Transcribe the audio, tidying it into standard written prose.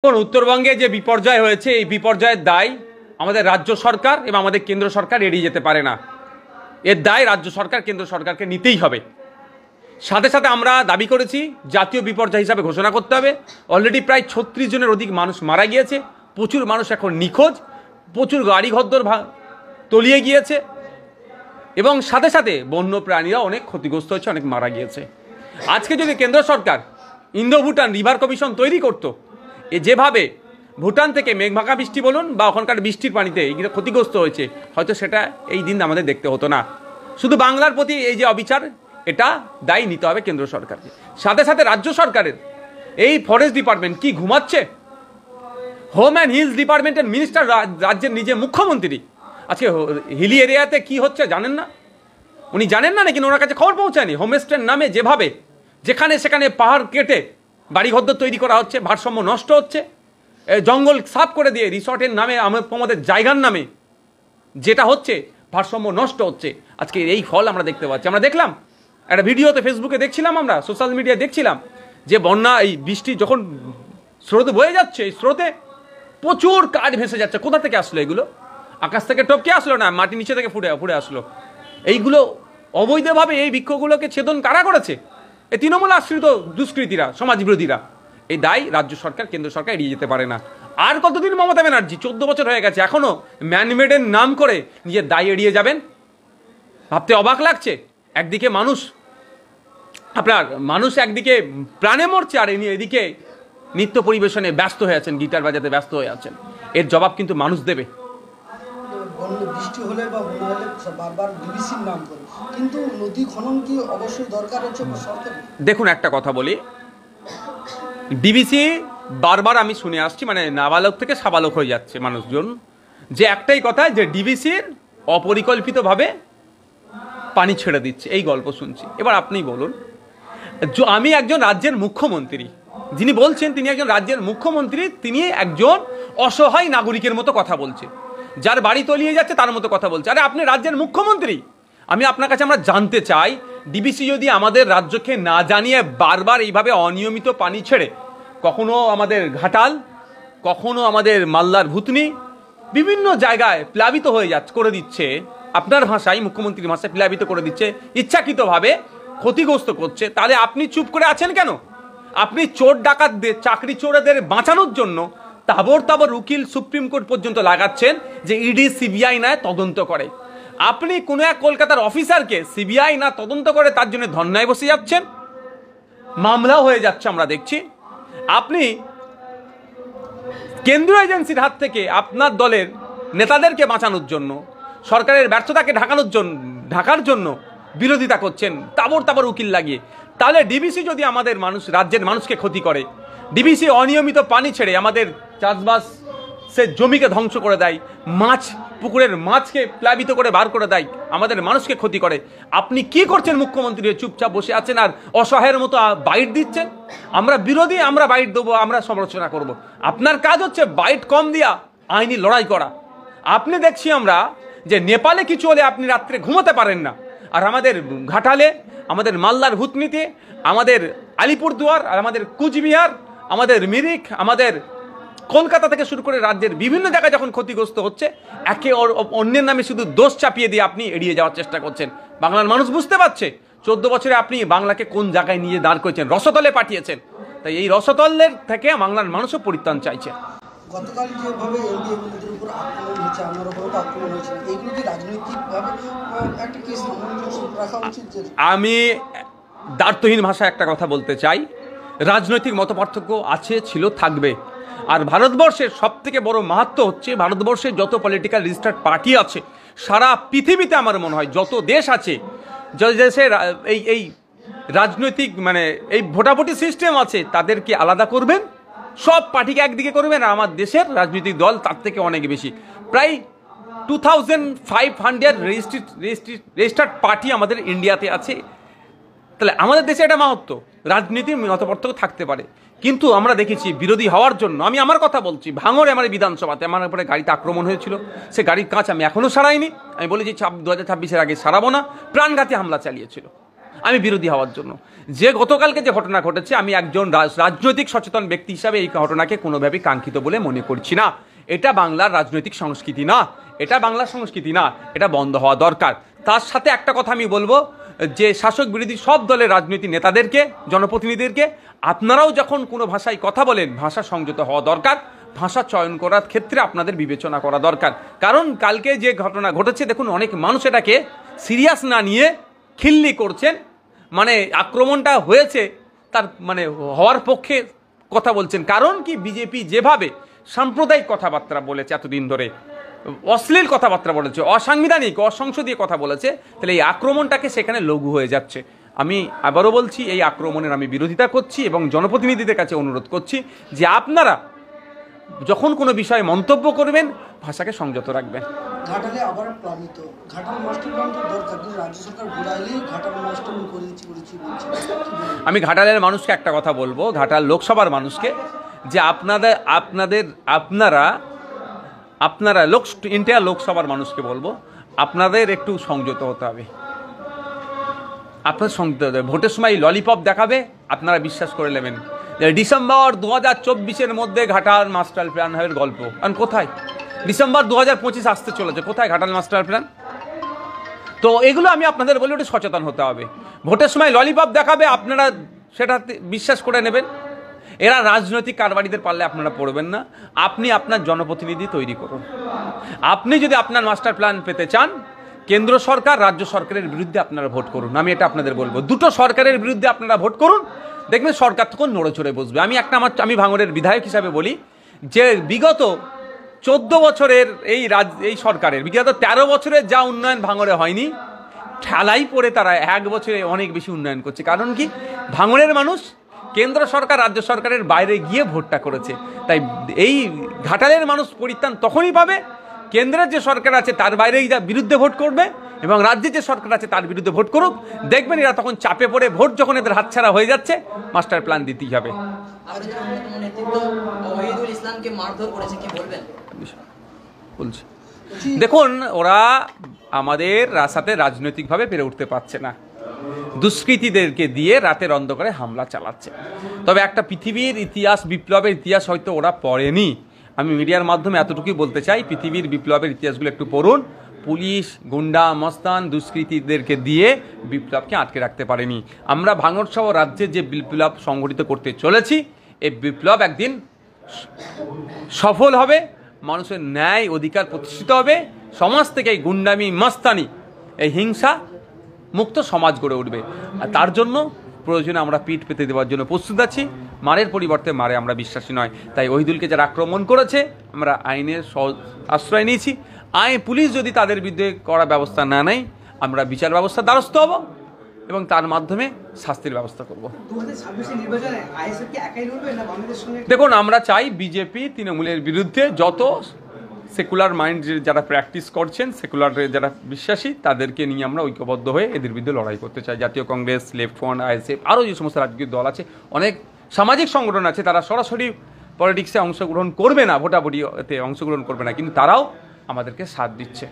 এখন উত্তরবঙ্গে যে বিপর্যয় হয়েছে এই বিপর্যয়ের দায় আমাদের রাজ্য সরকার এবং আমাদের কেন্দ্র সরকার এড়িয়ে যেতে পারে না। এর দায় রাজ্য সরকার কেন্দ্র সরকারকে নিতেই হবে। সাথে সাথে আমরা দাবি করেছি জাতীয় বিপর্যয় হিসাবে ঘোষণা করতে হবে। অলরেডি প্রায় ৩৬ জনের অধিক মানুষ মারা গিয়েছে, প্রচুর মানুষ এখন নিখোঁজ, প্রচুর গাড়ি ঘরদোর তলিয়ে গিয়েছে এবং সাথে সাথে বন্য প্রাণীরা অনেক ক্ষতিগ্রস্ত হয়েছে, অনেক মারা গিয়েছে। আজকে যদি কেন্দ্র সরকার ইন্দো ভুটান রিভার কমিশন তৈরি করতো, যেভাবে ভুটান থেকে মেঘমাখা বৃষ্টি বলুন বা ওখানকার বৃষ্টির পানিতে এইগুলো ক্ষতিগ্রস্ত হয়েছে, হয়তো সেটা এই দিন আমাদের দেখতে হতো না। শুধু বাংলার প্রতি এই যে অবিচার, এটা দায়ী নিতে হবে কেন্দ্র সরকারকে। সাথে সাথে রাজ্য সরকারের এই ফরেস্ট ডিপার্টমেন্ট কি ঘুমাচ্ছে? হোম অ্যান্ড হিলস ডিপার্টমেন্টের মিনিস্টার রাজ্যের নিজে মুখ্যমন্ত্রী আজকে হিলি এরিয়াতে কি হচ্ছে জানেন না? উনি জানেন না নাকি ওনার কাছে খবর পৌঁছায়নি? হোমস্টের নামে যেভাবে যেখানে সেখানে পাহাড় কেটে বাড়িঘর তৈরি করা হচ্ছে, ভারসাম্য নষ্ট হচ্ছে, জঙ্গল সাফ করে দিয়ে রিসর্টের নামে আমাদের জায়গার নামে যেটা হচ্ছে ভারসাম্য নষ্ট হচ্ছে। আজকে এই ফল আমরা দেখতে পাচ্ছি। আমরা দেখলাম একটা ভিডিওতে, ফেসবুকে দেখছিলাম, আমরা সোশ্যাল মিডিয়ায় দেখছিলাম যে বন্যা এই বৃষ্টি যখন স্রোতে বয়ে যাচ্ছে, এই স্রোতে প্রচুর কাঠ ভেসে যাচ্ছে। কোথা থেকে আসলো এগুলো? আকাশ থেকে টপকে আসলো না, মাটি নিচে থেকে ফুটে আসলো। এইগুলো অবৈধভাবে এই বৃক্ষগুলোকে ছেদন কারা করেছে? এই তৃণমূল আশ্রিত দুষ্কৃতীরা, সমাজবিরোধীরা। এই দায় রাজ্য সরকার কেন্দ্র সরকার এড়িয়ে যেতে পারে না। আর কতদিন মমতা ব্যানার্জি, 14 বছর হয়ে গেছে, এখনো ম্যানমেডের নাম করে নিজের দায় এড়িয়ে যাবেন? ভাবতে অবাক লাগছে। একদিকে মানুষ একদিকে প্রাণে মরছে, আর এদিকে নৃত্য পরিবেশনে ব্যস্ত হয়ে আছেন, গিটার বাজাতে ব্যস্ত হয়ে আছেন। এর জবাব কিন্তু মানুষ দেবে। বৃষ্টি হলে বা বন্যা হলে বারবার ডিবিসির নাম করে, কিন্তু নদী খনন কি অবশ্যই দরকার হচ্ছে সরকার? দেখুন, একটা কথা বলি, ডিবিসি বারবার আমি শুনে আসছি, মানে নাবালক থেকে সাবালক হয়ে যাচ্ছে মানুষজন, যে একটাই কথা, যে ডিবিসির অপরিকল্পিতভাবে পানি ছেড়ে দিচ্ছে, এই গল্প শুনছি। এবার আপনি বলুন, আমি একজন রাজ্যের মুখ্যমন্ত্রী, যিনি বলছেন তিনি একজন রাজ্যের মুখ্যমন্ত্রী, তিনি একজন অসহায় নাগরিকের মতো কথা বলছে, যার বাড়ি তলিয়ে যাচ্ছে তার মতো কথা বলছে। আরে আপনি রাজ্যের মুখ্যমন্ত্রী। আমি আপনার কাছে আমরা জানতে চাই, ডিবিসি যদি আমাদের রাজ্যকে না জানিয়ে বারবার এইভাবে অনিয়মিত পানি ছেড়ে, কখনো আমাদের ঘাটাল, কখনো আমাদের মালদার ভুতনি, বিভিন্ন জায়গায় প্লাবিত হয়ে করে দিচ্ছে, আপনার ভাষায়, মুখ্যমন্ত্রীর ভাষায় প্লাবিত করে দিচ্ছে, ইচ্ছাকৃতভাবে ক্ষতিগ্রস্ত করছে, তাহলে আপনি চুপ করে আছেন কেন? আপনি চোর ডাকাতদের, চাকরি চোরেদের বাঁচানোর জন্য তাবর উকিল সুপ্রিম কোর্ট পর্যন্ত লাগাচ্ছেন যে ইডি সিবিআই না তদন্ত করে। আপনি কোনো এক কলকাতার অফিসারকে সিবিআই না তদন্ত করে তার জন্য ধর্নায় বসে যাচ্ছেন, মামলাও হয়ে যাচ্ছে আমরা দেখছি। আপনি কেন্দ্রীয় এজেন্সির হাত থেকে আপনার দলের নেতাদেরকে বাঁচানোর জন্য, সরকারের ব্যর্থতাকে ঢাকার জন্য বিরোধিতা করছেন তাবর উকিল লাগিয়ে। তাহলে ডিবিসি যদি আমাদের রাজ্যের মানুষকে ক্ষতি করে, ডিবিসি অনিয়মিত পানি ছেড়ে আমাদের চাষবাস সে জমিকে ধ্বংস করে দেয়, পুকুরের মাছকে প্লাবিত করে বার করে দেয়, আমাদের মানুষকে ক্ষতি করে, আপনি কি করছেন? মুখ্যমন্ত্রী চুপচাপ বসে আছেন আর অসহায়ের মতো বাইট দিচ্ছেন। আমরা বিরোধী, আমরা বাইট দেবো, আমরা সমালোচনা করব। আপনার কাজ হচ্ছে বাইট কম দিয়া আইনি লড়াই করা। আপনি দেখছি আমরা যে নেপালে কিছু হলে আপনি রাত্রে ঘুমোতে পারেন না, আর আমাদের ঘাটালে, আমাদের মালদার ভুতনিতে, আমাদের আলিপুরদুয়ার, আর আমাদের কুচবিহার, আমাদের মিরিক, আমাদের কলকাতা থেকে শুরু করে রাজ্যের বিভিন্ন জায়গায় যখন ক্ষতিগ্রস্ত হচ্ছে, একে অন্যের নামে শুধু দোষ চাপিয়ে দিয়ে আপনি এড়িয়ে যাওয়ার চেষ্টা করছেন। বাংলার মানুষ বুঝতে পারছে 14 বছরে আপনি বাংলাকে কোন জায়গায় নিয়ে দাঁড় করেছেন, রসতলে পাঠিয়েছেন। তাই এই রসতলের থেকে বাংলার মানুষও পরিত্রাণ চাইছে। গতকাল যেভাবে এনডিএর উপর আক্রমণ হয়েছে, আমার উপর আক্রমণ হয়েছে, এইগুলো কি রাজনৈতিকভাবে একটা কি সামঞ্জস্য রাখা উচিত? আমি দ্বার্থহীন ভাষায় একটা কথা বলতে চাই, রাজনৈতিক মতপার্থক্য আছে, ছিল, থাকবে। আর ভারতবর্ষের সব থেকে বড় মাহাত্ম হচ্ছে, ভারতবর্ষের যত পলিটিক্যাল রেজিস্টার্ড পার্টি আছে সারা পৃথিবীতে, আমার মনে হয় যত দেশ আছে, যত দেশে এই রাজনৈতিক মানে এই ভোটাভুটি সিস্টেম আছে, তাদেরকে আলাদা করবেন, সব পার্টিকে একদিকে করবেন। আর আমার দেশের রাজনৈতিক দল তার থেকে অনেক বেশি, প্রায় 2500 রেজিস্টার্ড পার্টি আমাদের ইন্ডিয়াতে আছে। তাহলে আমাদের দেশে এটা মাহাত্ম, রাজনীতির মতপার্থক্য থাকতে পারে, কিন্তু আমরা দেখেছি বিরোধী হওয়ার জন্য, আমি আমার কথা বলছি, ভাঙড়ে আমার বিধানসভাতে আমার উপরে গাড়িতে আক্রমণ হয়েছিল, সে গাড়ির কাঁচ আমি এখনও সারাইনি। আমি বলেছি 2026-এর আগে সারাবো না, প্রাণঘাতী হামলা চালিয়েছিল। আমি বিরোধী হওয়ার জন্য। যে গতকালকে যে ঘটনা ঘটেছে, আমি একজন রাজনৈতিক সচেতন ব্যক্তি হিসাবে এই ঘটনাকে কোনোভাবেই কাঙ্ক্ষিত বলে মনে করছি না। এটা বাংলার রাজনৈতিক সংস্কৃতি না, এটা বাংলার সংস্কৃতি না, এটা বন্ধ হওয়া দরকার। তার সাথে একটা কথা আমি বলবো, যে শাসক বিরোধী সব দলের রাজনৈতিক নেতাদেরকে, জনপ্রতিনিধিদেরকে, আপনারাও যখন কোনো ভাষায় কথা বলেন, ভাষা সংযত হওয়া দরকার। ভাষা চয়ন করার ক্ষেত্রে আপনাদের বিবেচনা করা দরকার। কারণ কালকে যে ঘটনা ঘটেছে, দেখুন অনেক মানুষ এটাকে সিরিয়াস না নিয়ে খিল্লি করছেন, মানে আক্রমণটা হয়েছে তার মানে হওয়ার পক্ষে কথা বলছেন। কারণ কি, বিজেপি যেভাবে সাম্প্রদায়িক কথাবার্তা বলেছে এতদিন ধরে, অশ্লীল কথাবার্তা বলেছে, অসাংবিধানিক অসংসদীয় কথা বলেছে, তাহলে এই আক্রমণটাকে সেখানে লঘু হয়ে যাচ্ছে। আমি আবারও বলছি, এই আক্রমণের আমি বিরোধিতা করছি এবং জনপ্রতিনিধিদের কাছে অনুরোধ করছি যে আপনারা যখন কোনো বিষয়ে মন্তব্য করবেন, ভাষাকে সংযত রাখবেন। ঘাটালে আবার প্লাবিত, ঘাটাল মাস্টার প্ল্যান তো দরকার, কিন্তু রাজ্য সরকার ঘুরাইলেই ঘাটাল মাস্টার করেছি বলছে। আমি ঘাটালের মানুষকে একটা কথা বলবো, ঘাটাল লোকসভার মানুষকে, যে আপনারা ইন্ডিয়া লোকসভার মানুষকে বলবো, আপনাদের একটু সংযত হতে হবে। আপনার সংযত হতে হবে। ভোটের সময় ললিপপ দেখাবে, আপনারা বিশ্বাস করে নেবেন ডিসেম্বর 2024-এর মধ্যে ঘাটাল মাস্টার প্ল্যান হবে গল্প। কারণ কোথায়, ডিসেম্বর 2025 আসতে চলেছে, কোথায় ঘাটাল মাস্টার প্ল্যান? তো এগুলো আমি আপনাদের বলি, ওটা সচেতন হতে হবে। ভোটের সময় ললিপপ দেখাবে, আপনারা সেটা বিশ্বাস করে নেবেন। এরা রাজনৈতিক কারবারিদের পারলে আপনারা পড়বেন না। আপনি আপনার জনপ্রতিনিধি তৈরি করুন। আপনি যদি আপনার মাস্টার প্ল্যান পেতে চান, কেন্দ্র সরকার রাজ্য সরকারের বিরুদ্ধে আপনারা ভোট করুন। আমি এটা আপনাদের বলবো, দুটো সরকারের বিরুদ্ধে আপনারা ভোট করুন, দেখবেন সরকার তখন নড়ে চড়ে বসবে। আমি ভাঙড়ের বিধায়ক হিসাবে বলি যে বিগত 14 বছরের এই সরকারের বিগত 13 বছরের যা উন্নয়ন ভাঙড়ে হয়নি, ঠেলাই পড়ে তারা 1 বছরে অনেক বেশি উন্নয়ন করছে। কারণ কি, ভাঙড়ের মানুষ কেন্দ্র সরকার রাজ্য সরকারের বাইরে গিয়ে ভোটটা করেছে। তাই এই ঘাটালের মানুষ পরিত্রাণ তখনই পাবে, কেন্দ্রের যে সরকার আছে তার বাইরেই বিরুদ্ধে ভোট করবে, এবং রাজ্যের যে সরকার আছে তার বিরুদ্ধে ভোট করুক। দেখবেন এরা তখন চাপে পড়ে, ভোট যখন এদের হাতছাড়া হয়ে যাচ্ছে, মাস্টার প্ল্যান দিতেই হবে। বলছি, দেখুন ওরা আমাদের সাথে রাজনৈতিকভাবে পেরে উঠতে পারছে না, দুষ্কৃতীদেরকে দিয়ে রাতের অন্ধকারে হামলা চালাচ্ছে। তবে একটা পৃথিবীর ইতিহাস, বিপ্লবের ইতিহাস হয়তো ওরা পড়েনি। আমি মিডিয়ার মাধ্যমে এতটুকুই বলতে চাই, পৃথিবীর বিপ্লবের ইতিহাসগুলো একটু পড়ুন। পুলিশ, গুন্ডা, মস্তান, দুষ্কৃতীদেরকে দিয়ে বিপ্লবকে আটকে রাখতে পারেনি। আমরা ভাঙড় সহ রাজ্যে যে বিপ্লব সংগঠিত করতে চলেছি, এই বিপ্লব একদিন সফল হবে, মানুষের ন্যায় অধিকার প্রতিষ্ঠিত হবে, সমাজ থেকে এই গুন্ডামি, মস্তানি, এই হিংসা মুক্ত সমাজ গড়ে উঠবে। আর তার জন্য প্রয়োজনে আমরা পিঠ পেতে দেওয়ার জন্য প্রস্তুত আছি। মারের পরিবর্তে মারে আমরা বিশ্বাসী নয়। তাই ওহিদুলকে যারা আক্রমণ করেছে, আমরা আইনের আশ্রয় নিয়েছি। পুলিশ যদি তাদের বিরুদ্ধে করা ব্যবস্থা না নেয়, আমরা বিচার ব্যবস্থা দ্বারস্থ হব এবং তার মাধ্যমে শাস্তির ব্যবস্থা করব। দেখুন, আমরা চাই বিজেপি তৃণমূলের বিরুদ্ধে যত সেকুলার মাইন্ড যারা প্র্যাকটিস করছেন, সেকুলার যারা বিশ্বাসী, তাদেরকে নিয়ে আমরা ঐক্যবদ্ধ হয়ে এদের বিরুদ্ধে লড়াই করতে চাই। জাতীয় কংগ্রেস, লেফট ফ্রন্ট, আইএসএফ, আরও যে সমস্ত রাজনৈতিক দল আছে, অনেক সামাজিক সংগঠন আছে, তারা সরাসরি পলিটিক্সে অংশগ্রহণ করবে না, ভোটাভুটিতে অংশগ্রহণ করবে না, কিন্তু তারাও আমাদেরকে সাথ দিচ্ছে।